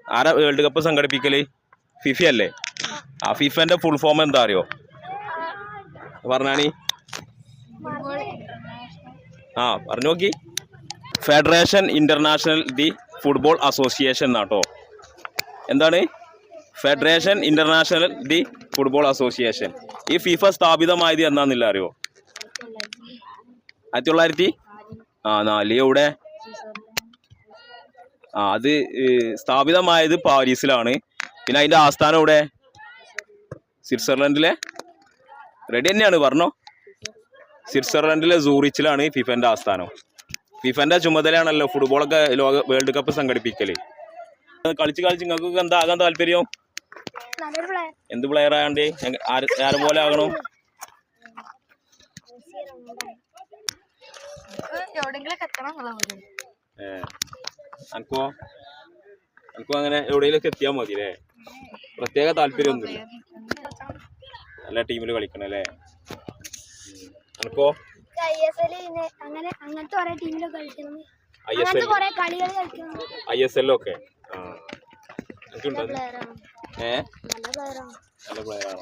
ആരാ world cup സംഘടിപ്പിക്കല്? FIFA അല്ലേ? ആ ഫിഫന്റെ ഫുൾ ഫോം എന്താ അറിയോ? പറഞ്ഞാണി. ആ പറഞ്ഞു നോക്കി. Federation international the football association എന്നാട്ടോ. എന്താണ്? Federation international the football association. ഈ ഫിഫ സ്ഥാപിതമായത് എന്നാന്നില്ല അറിയോ? 1904. എവിടെ? അത് സ്ഥാപിതമായത് പാരീസിലാണ്. പിന്നെ അതിന്റെ ആസ്ഥാനം എവിടെ? സ്വിറ്റ്സർലൻഡിലെ. റെഡി തന്നെയാണ്, പറഞ്ഞോ. സ്വിറ്റ്സർലൻഡിലെ സൂറിച്ചിലാണ് ഫിഫന്റെ ആസ്ഥാനം. ഫിഫന്റെ ചുമതലയാണല്ലോ ഫുട്ബോളൊക്കെ വേൾഡ് കപ്പ് സംഘടിപ്പിക്കല്. കളിച്ച് നിങ്ങൾക്കൊക്കെ എന്താ ആകാൻ താല്പര്യം? എന്ത് പ്ലെയർ ആയണ്ടേ? ആരെ പോലെ ആകണം? അനക്കോ അങ്ങനെ എവിടെയെങ്കിലൊക്കെ എത്തിയാൽ മതി അല്ലേ? പ്രത്യേക താല്പര്യമൊന്നുമില്ല. നല്ല ടീമിൽ കളിക്കണം അല്ലേ? അനക്കോ? ISL ഒക്കെ. നല്ല പ്ലെയർ ആണോ?